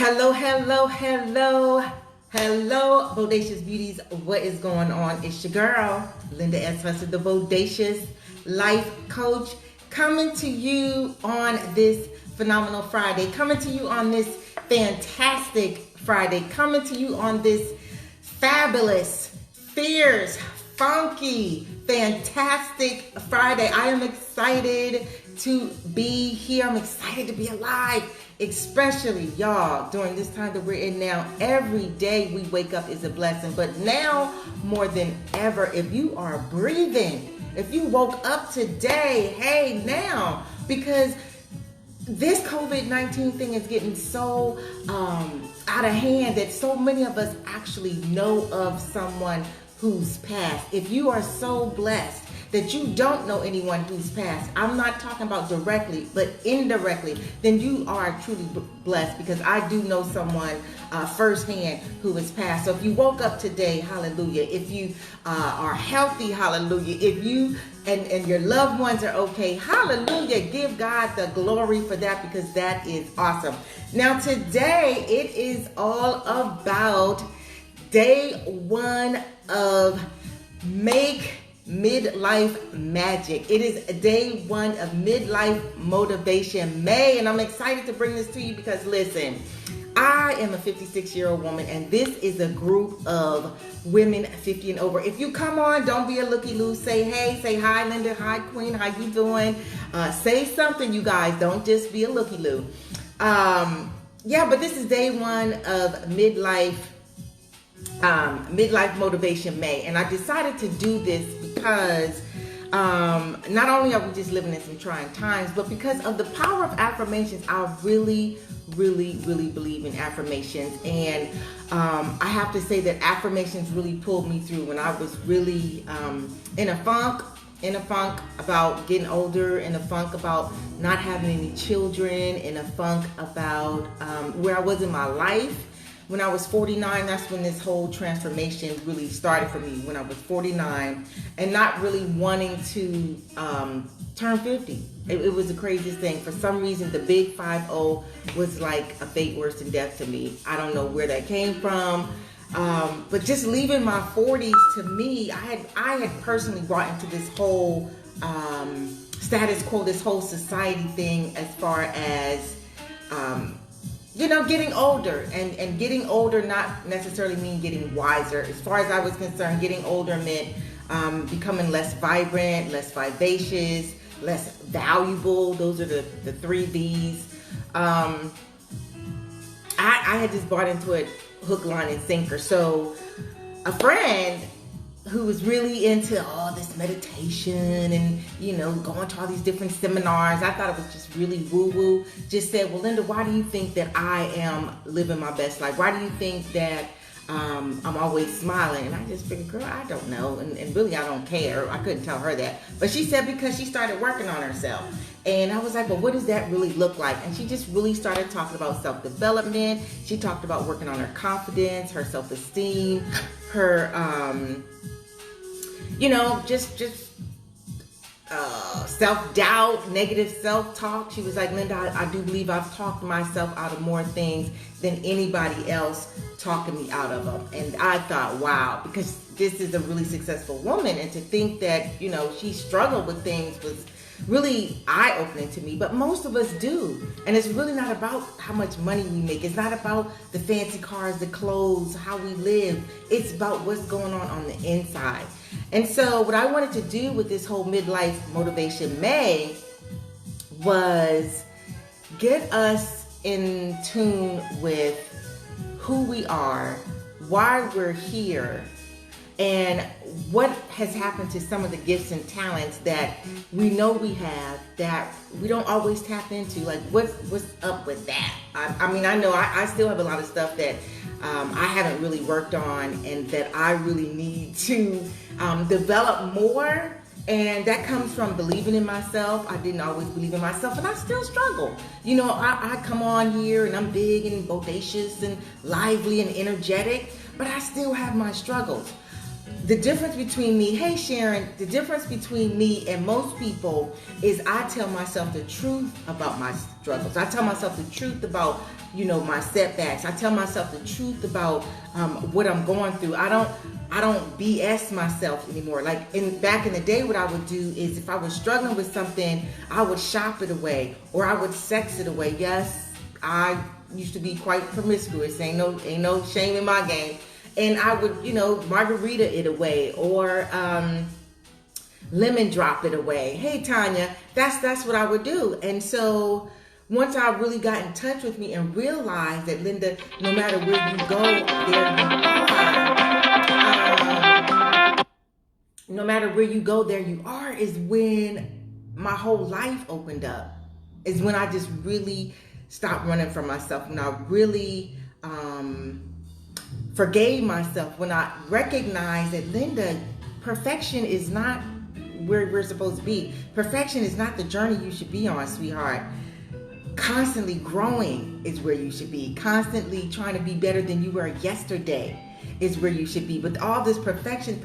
Hello, hello, hello, hello, Bodacious Beauties. What is going on? It's your girl, Linda S. Hustle, the Bodacious Life Coach, coming to you on this phenomenal Friday, coming to you on this fantastic Friday, coming to you on this fabulous, fierce, funky, fantastic Friday. I am excited to be here. I'm excited to be alive, especially y'all during this time that we're in now. Every day we wake up is a blessing, but now more than ever, if you are breathing, if you woke up today, hey now, because this COVID-19 thing is getting so out of hand that so many of us actually know of someone who's passed. If you are so blessed that you don't know anyone who's passed, I'm not talking about directly, but indirectly, then you are truly blessed, because I do know someone firsthand who has passed. So if you woke up today, hallelujah. If you are healthy, hallelujah. If you and your loved ones are okay, hallelujah. Give God the glory for that, because that is awesome. Now today, it is all about day one of Make Midlife Magic. It is day one of Midlife Motivation May, and I'm excited to bring this to you because listen, I am a 56-year-old woman, and this is a group of women 50 and over. If you come on, don't be a looky-loo. Say hey, say hi, Linda, hi, Queen, how you doing? Say something, you guys. Don't just be a looky-loo. But this is day one of Midlife Motivation May, and I decided to do this because not only are we just living in some trying times, but because of the power of affirmations. I really believe in affirmations, and I have to say that affirmations really pulled me through when I was really in a funk about getting older, in a funk about not having any children, in a funk about where I was in my life. When I was 49, that's when this whole transformation really started for me, when I was 49, and not really wanting to turn 50. It was the craziest thing. For some reason, the big 50 was like a fate worse than death to me. I don't know where that came from, but just leaving my 40s, to me, I had personally brought into this whole status quo, this whole society thing, as far as getting older, and getting older not necessarily mean getting wiser. As far as I was concerned, getting older meant becoming less vibrant, less vivacious, less valuable. Those are the 3 V's. I had just bought into it hook, line, and sinker. So a friend who was really into all this meditation and, going to all these different seminars, I thought it was just really woo-woo, just said, well, Linda, why do you think that I am living my best life? Why do you think that I'm always smiling? And I just figured, girl, I don't know. And really, I don't care. I couldn't tell her that. But she said because she started working on herself. And I was like, well, what does that really look like? And she just really started talking about self-development. She talked about working on her confidence, her self-esteem, her just self-doubt, negative self-talk. She was like, Linda, I do believe I've talked myself out of more things than anybody else talking me out of them. And I thought, wow, because this is a really successful woman, and to think that, she struggled with things was really eye-opening to me. But most of us do. And it's really not about how much money we make. It's not about the fancy cars, the clothes, how we live. It's about what's going on the inside. And so what I wanted to do with this whole Midlife Motivation May was get us in tune with who we are, why we're here, and what has happened to some of the gifts and talents that we know we have that we don't always tap into. Like, what's up with that? I know I still have a lot of stuff that I haven't really worked on, and that I really need to develop more. And that comes from believing in myself. I didn't always believe in myself, and I still struggle. I come on here and I'm big and bodacious and lively and energetic, but I still have my struggles. the difference between me, hey Sharon, the difference between me and most people is I tell myself the truth about my struggles. I tell myself the truth about, my setbacks. I tell myself the truth about what I'm going through. I don't BS myself anymore. Like back in the day, what I would do is if I was struggling with something, I would shop it away or I would sex it away. Yes, I used to be quite promiscuous. Ain't no shame in my game. And I would, margarita it away or lemon drop it away. Hey, Tanya, that's what I would do. And so once I really got in touch with me and realized that, Linda, no matter where you go, there you are. No matter where you go, there you are, is when my whole life opened up. Is when I just really stopped running from myself. When I really forgave myself, when I recognized that, Linda, perfection is not where we're supposed to be. Perfection is not the journey you should be on, sweetheart. Constantly growing is where you should be. Constantly trying to be better than you were yesterday is where you should be. But all this perfection,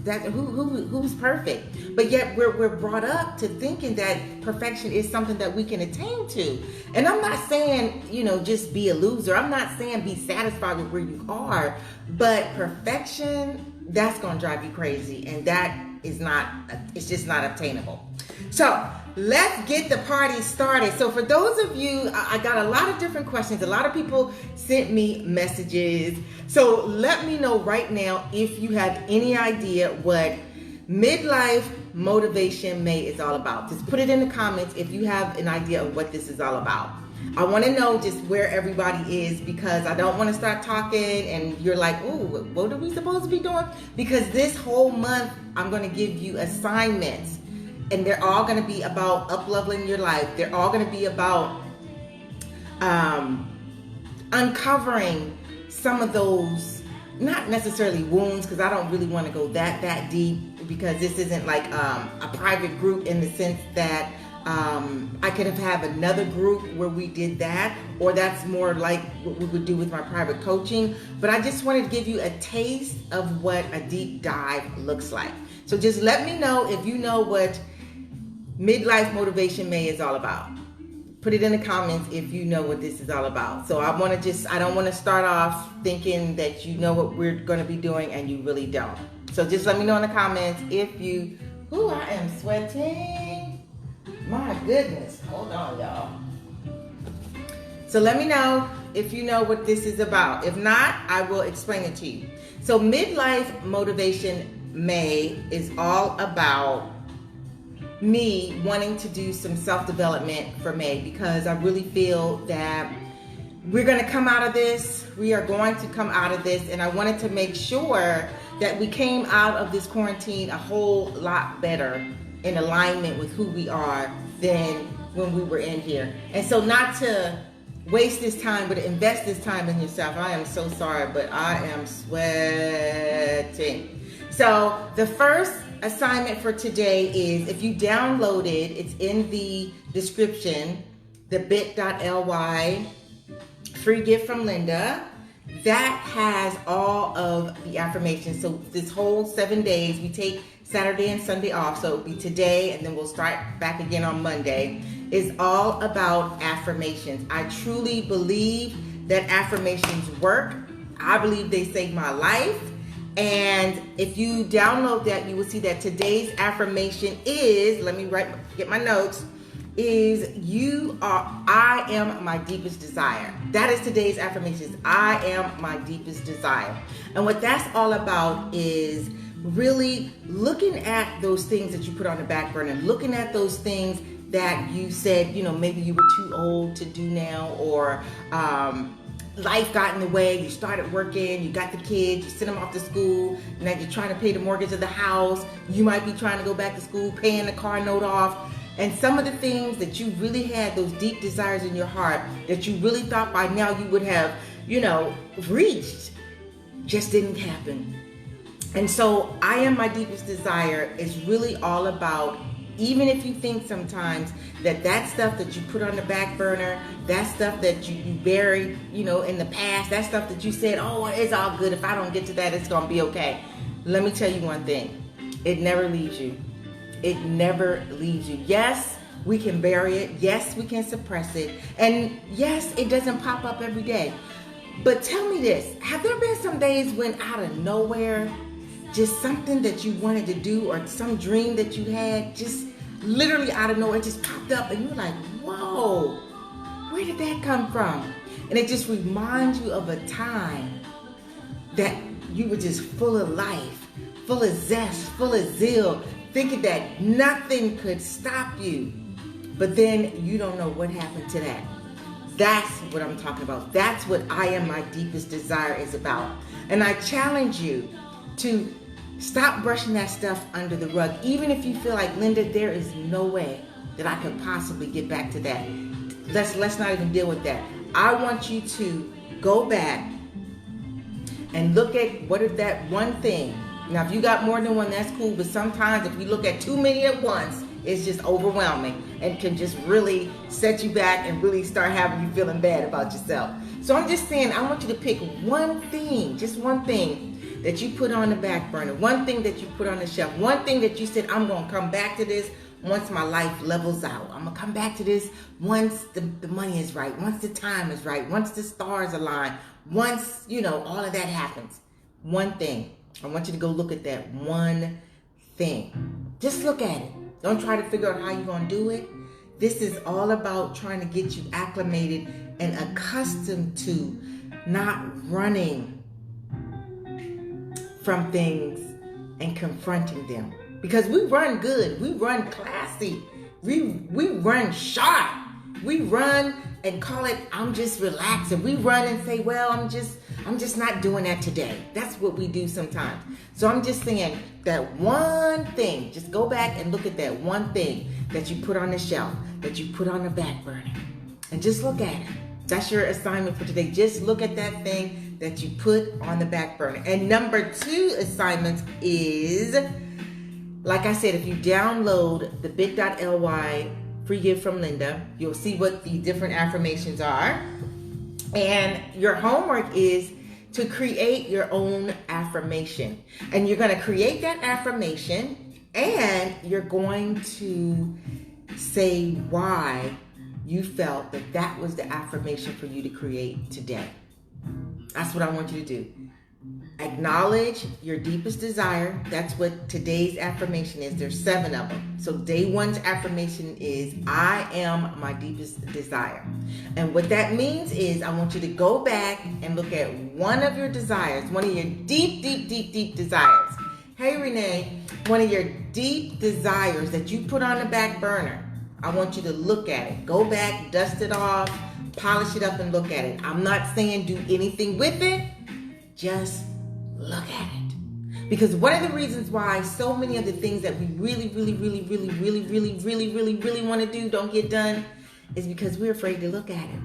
that who's perfect? But yet we're brought up to thinking that perfection is something that we can attain to. And I'm not saying, just be a loser. I'm not saying be satisfied with where you are. But perfection, that's going to drive you crazy. And that is it's just not obtainable. So let's get the party started. So for those of you, I got a lot of different questions. A lot of people sent me messages. So let me know right now if you have any idea what Midlife Motivation May is all about. Just put it in the comments if you have an idea of what this is all about. I want to know just where everybody is, because I don't want to start talking and you're like, oh, what are we supposed to be doing? Because this whole month, I'm going to give you assignments, and they're all going to be about up-leveling your life. They're all going to be about uncovering some of those, not necessarily wounds, because I don't really want to go that deep, because this isn't like a private group in the sense that I could have another group where we did that, or that's more like what we would do with my private coaching. But I just wanted to give you a taste of what a deep dive looks like. So just let me know if you know what Midlife Motivation May is all about. Put it in the comments if you know what this is all about. So I don't want to start off thinking that you know what we're going to be doing and you really don't. So just let me know in the comments if you, I am sweating. My goodness, hold on, y'all. So let me know if you know what this is about. If not, I will explain it to you. So Midlife Motivation May is all about me wanting to do some self-development for May, because I really feel that we're going to come out of this. We are going to come out of this, and I wanted to make sure that we came out of this quarantine a whole lot better in alignment with who we are than when we were in here. And so not to waste this time, but invest this time in yourself. I am so sorry, but I am sweating. So the first assignment for today is, if you download it, it's in the description, the bit.ly free gift from Linda. That has all of the affirmations. So this whole 7 days, we take Saturday and Sunday off, so it'll be today and then we'll start back again on Monday, is all about affirmations. I truly believe that affirmations work. I believe they saved my life. And if you download that, you will see that today's affirmation is, let me get my notes, is I am my deepest desire. That is today's affirmations. I am my deepest desire. And what that's all about is really looking at those things that you put on the back burner, looking at those things that you said, maybe you were too old to do now, or life got in the way. You started working, you got the kids, you sent them off to school, now you're trying to pay the mortgage of the house. You might be trying to go back to school, paying the car note off. And some of the things that you really had, those deep desires in your heart that you really thought by now you would have, reached, just didn't happen. And so I am my deepest desire is really all about, even if you think sometimes that stuff that you put on the back burner, that stuff that you bury, in the past, that stuff that you said, oh, it's all good. If I don't get to that, it's going to be okay. let me tell you one thing. It never leaves you. It never leaves you. Yes, we can bury it. Yes, we can suppress it. And yes, it doesn't pop up every day. But tell me this, have there been some days when out of nowhere, just something that you wanted to do or some dream that you had, just literally out of nowhere, just popped up and you're like, whoa, where did that come from? And it just reminds you of a time that you were just full of life, full of zest, full of zeal, thinking that nothing could stop you. But then you don't know what happened to that. That's what I'm talking about. That's what I Am My Deepest Desire is about. And I challenge you to stop brushing that stuff under the rug. Even if you feel like, Linda, there is no way that I could possibly get back to that. Let's not even deal with that. I want you to go back and look at what is that one thing. Now, if you got more than one, that's cool. But sometimes if you look at too many at once, it's just overwhelming and can just really set you back and really start having you feeling bad about yourself. So I'm just saying, I want you to pick one thing, just one thing that you put on the back burner, one thing that you put on the shelf, one thing that you said, I'm going to come back to this once my life levels out. I'm going to come back to this once the money is right, once the time is right, once the stars align, once, all of that happens. One thing. I want you to go look at that one thing. Just look at it. Don't try to figure out how you're going to do it. This is all about trying to get you acclimated and accustomed to not running from things and confronting them. Because we run good. We run classy. We run sharp. We run and call it, I'm just relaxing. We run and say, well, I'm just not doing that today. That's what we do sometimes. So I'm just saying that one thing, just go back and look at that one thing that you put on the shelf, that you put on the back burner, and just look at it. That's your assignment for today. Just look at that thing that you put on the back burner. And number 2 assignment is, like I said, if you download the bit.ly free gift from Linda, you'll see what the different affirmations are. And your homework is to create your own affirmation. And you're going to create that affirmation and you're going to say why you felt that that was the affirmation for you to create today. That's what I want you to do. Acknowledge your deepest desire. That's what today's affirmation is. There's 7 of them. So day 1's affirmation is, I am my deepest desire. And what that means is I want you to go back and look at one of your desires, one of your deep, deep, deep, deep desires. Hey, Renee, one of your deep desires that you put on the back burner. I want you to look at it. Go back, dust it off, polish it up and look at it. I'm not saying do anything with it. Just look at it. Because one of the reasons why so many of the things that we really want to do don't get done is because we're afraid to look at it.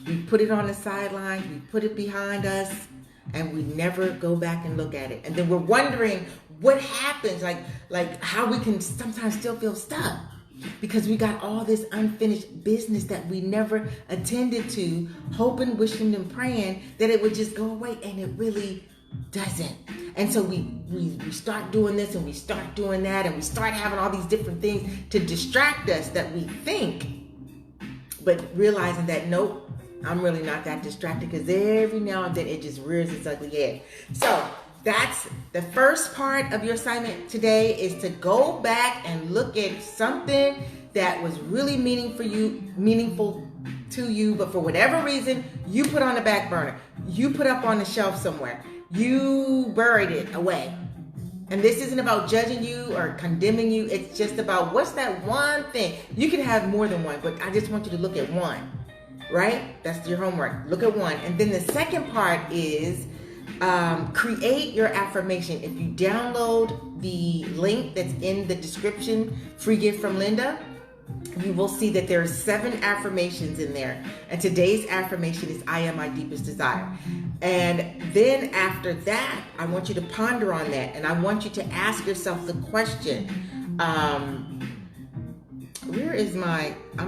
We put it on the sideline, we put it behind us, and we never go back and look at it. And then we're wondering what happens, like how we can sometimes still feel stuck. Because we got all this unfinished business that we never attended to, hoping, wishing, and praying that it would just go away, and it really doesn't. And so we start doing this and we start doing that, and we start having all these different things to distract us that we think, but realizing that nope, I'm really not that distracted, because every now and then it just rears its ugly head. So that's the first part of your assignment today, is to go back and look at something that was really meaningful to you, but for whatever reason, you put on the back burner. You put up on the shelf somewhere. You buried it away. And this isn't about judging you or condemning you. It's just about what's that one thing. You can have more than one, but I just want you to look at one, right? That's your homework. Look at one. And then the second part is create your affirmation. If you download the link that's in the description, free gift from Linda, you will see that there are 7 affirmations in there. And today's affirmation is, I am my deepest desire. And then after that, I want you to ponder on that. And I want you to ask yourself the question, I'm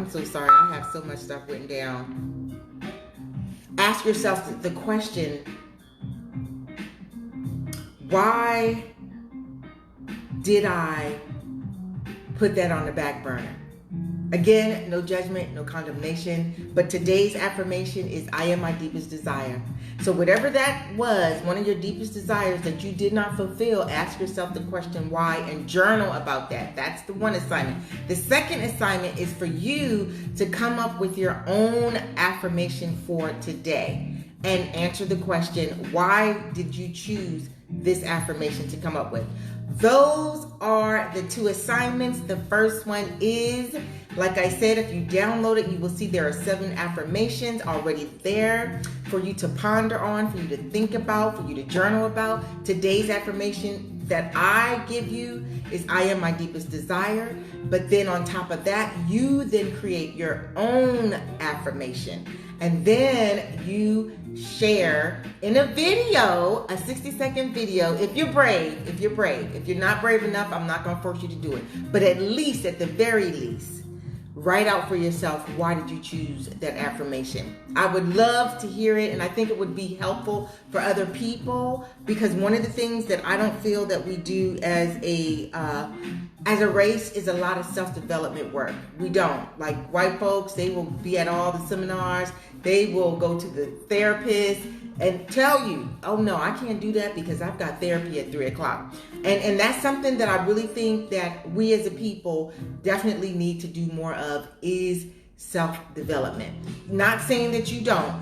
so sorry, I have so much stuff written down. Ask yourself the question, why did I put that on the back burner? Again, no judgment, no condemnation, but today's affirmation is I am my deepest desire. So whatever that was, one of your deepest desires that you did not fulfill, ask yourself the question why and journal about that. That's the one assignment. The second assignment is for you to come up with your own affirmation for today and answer the question, why did you choose this affirmation to come up with? Those are the two assignments. The first one is, like I said, if you download it, you will see there are 7 affirmations already there for you to ponder on, for you to think about, for you to journal about. Today's affirmation that I give you is I am my deepest desire. But then on top of that, you then create your own affirmation. And then you share in a video, a 60-second video, if you're brave. If you're not brave enough, I'm not going to force you to do it. But at least, at the very least, write out for yourself, why did you choose that affirmation? I would love to hear it, and I think it would be helpful for other people, because one of the things that I don't feel that we do as a race is a lot of self-development work. We don't. Like white folks, they will be at all the seminars, they will go to the therapist and tell you, oh no, I can't do that because I've got therapy at 3 o'clock. And that's something that I really think that we as a people definitely need to do more of, is self-development. Not saying that you don't,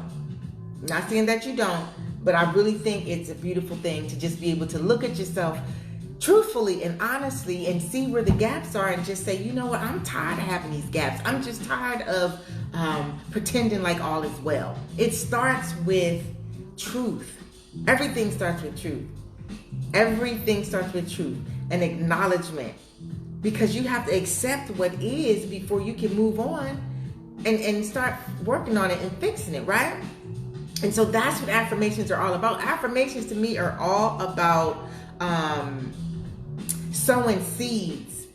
but I really think it's a beautiful thing to just be able to look at yourself truthfully and honestly and see where the gaps are and just say, you know what, I'm tired of having these gaps. I'm just tired of pretending like all is well. It starts with truth. Everything starts with truth. Everything starts with truth and acknowledgement, because you have to accept what is before you can move on and start working on it and fixing it, right? And so that's what affirmations are all about. Affirmations to me are all about sowing seeds.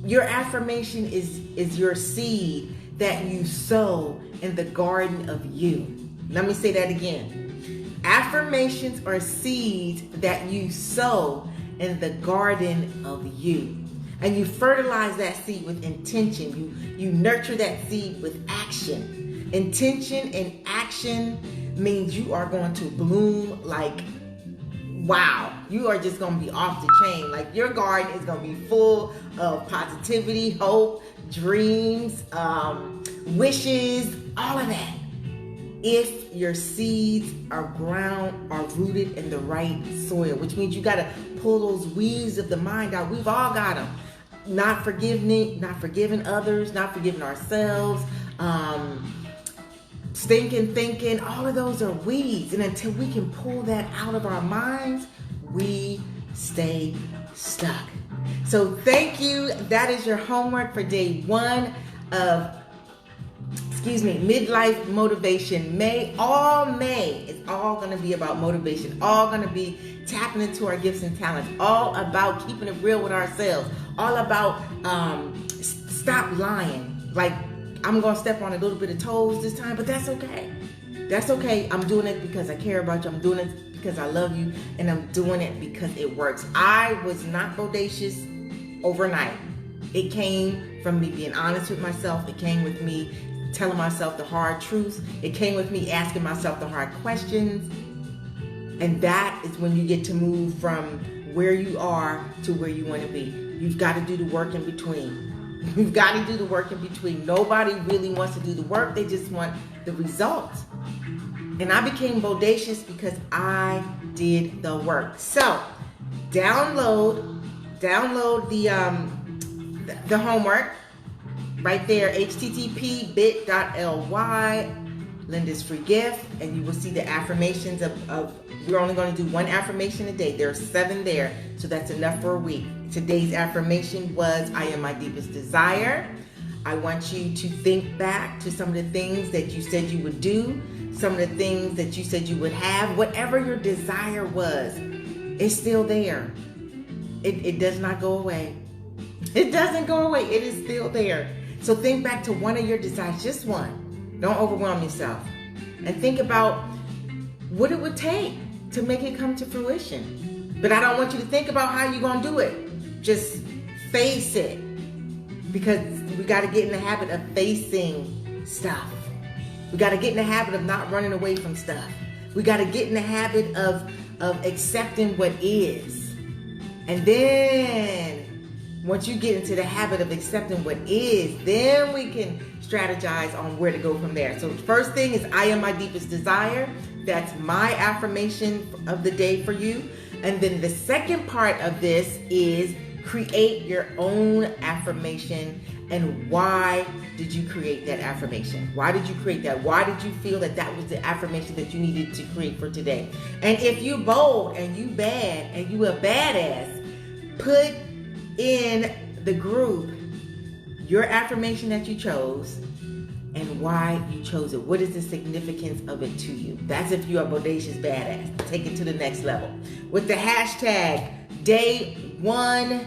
Your affirmation is your seed that you sow in the garden of you. Let me say that again. Affirmations are seeds that you sow in the garden of you. And you fertilize that seed with intention. You nurture that seed with action. Intention and action means you are going to bloom like, wow. You are just going to be off the chain. Like your garden is going to be full of positivity, hope, dreams, wishes, all of that. If your seeds are rooted in the right soil, which means you got to pull those weeds of the mind out. We've all got them. Not forgiving others, not forgiving ourselves, stinking thinking, all of those are weeds. And until we can pull that out of our minds, we stay stuck. So thank you. That is your homework for day 1 of Midlife Motivation May. All May is all going to be about motivation, all going to be tapping into our gifts and talents, all about keeping it real with ourselves, all about stop lying. Like, I'm going to step on a little bit of toes this time, but that's okay. That's okay. I'm doing it because I care about you. I'm doing it because I love you, and I'm doing it because it works. I was not bodacious overnight. It came from me being honest with myself. It came with me telling myself the hard truths. It came with me asking myself the hard questions. And that is when you get to move from where you are to where you want to be. You've got to do the work in between. You've got to do the work in between. Nobody really wants to do the work. They just want the results. And I became bodacious because I did the work. So download the homework right there, http://bit.ly Linda's free gift, and you will see the affirmations of we're only going to do 1 affirmation a day. There are 7 there, so that's enough for a week. Today's affirmation was I am my deepest desire. I want you to think back to some of the things that you said you would do, some of the things that you said you would have. Whatever your desire was, it's still there. It does not go away. It doesn't go away. It is still there. So think back to one of your desires, just one. Don't overwhelm yourself. And think about what it would take to make it come to fruition. But I don't want you to think about how you're going to do it. just face it, because we got to get in the habit of facing stuff. We got to get in the habit of not running away from stuff. We got to get in the habit of accepting what is. And then once you get into the habit of accepting what is, then we can strategize on where to go from there. So the first thing is, I am my deepest desire. That's my affirmation of the day for you. And then the second part of this is create your own affirmation. And why did you create that affirmation? Why did you create that? Why did you feel that that was the affirmation that you needed to create for today? And if you bold and you bad and you a badass, put in the group your affirmation that you chose and why you chose it. What is the significance of it to you? That's if you're a bodacious badass. Take it to the next level with the hashtag day 1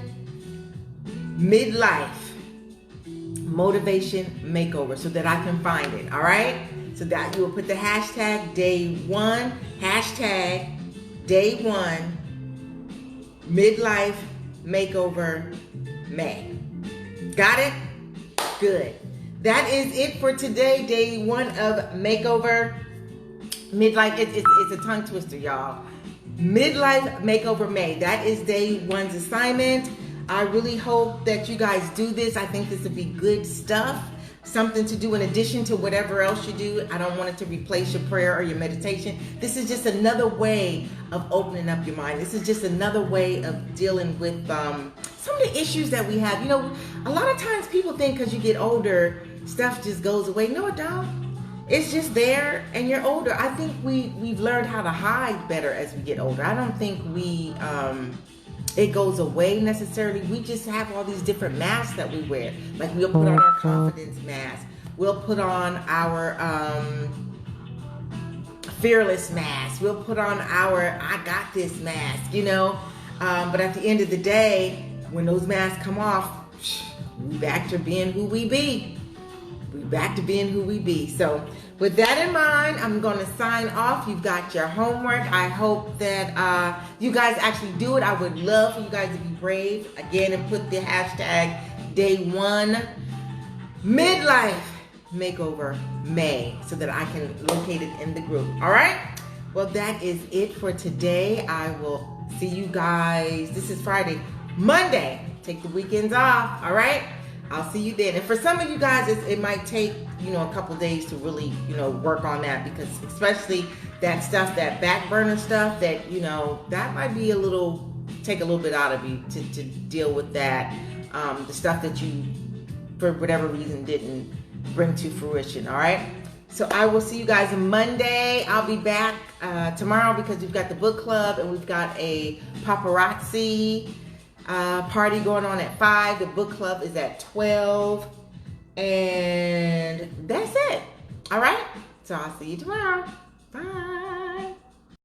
midlife motivation makeover, so that I can find it. All right, so that you will put the hashtag day 1, hashtag day 1 midlife makeover May. Got it? Good. That is it for today, day 1 of makeover midlife. It's a tongue twister, y'all. Midlife makeover May. That is day 1's assignment. I really hope that you guys do this. I think this would be good stuff. Something to do in addition to whatever else you do. I don't want it to replace your prayer or your meditation. This is just another way of opening up your mind. This is just another way of dealing with some of the issues that we have. You know, a lot of times people think because you get older, stuff just goes away. No, it don't. It's just there and you're older. I think we've learned how to hide better as we get older. I don't think it goes away necessarily. We just have all these different masks that we wear. Like we'll put on our confidence mask. We'll put on our fearless mask. We'll put on our I got this mask, you know. But at the end of the day, when those masks come off, we back to being who we be. We back to being who we be. So with that in mind, I'm going to sign off. You've got your homework. I hope that you guys actually do it. I would love for you guys to be brave again and put the hashtag day 1 midlife makeover May, so that I can locate it in the group. All right. Well, that is it for today. I will see you guys. This is Friday. Monday, take the weekends off. All right. I'll see you then. And for some of you guys, it might take, you know, a couple days to really, you know, work on that, because especially that stuff, that back burner stuff, that, you know, that might be take a little bit out of you to deal with that. The stuff that you, for whatever reason, didn't bring to fruition. All right. So I will see you guys on Monday. I'll be back tomorrow, because we've got the book club and we've got a paparazzi party going on at 5. The book club is at 12. And that's it. All right. So I'll see you tomorrow. Bye.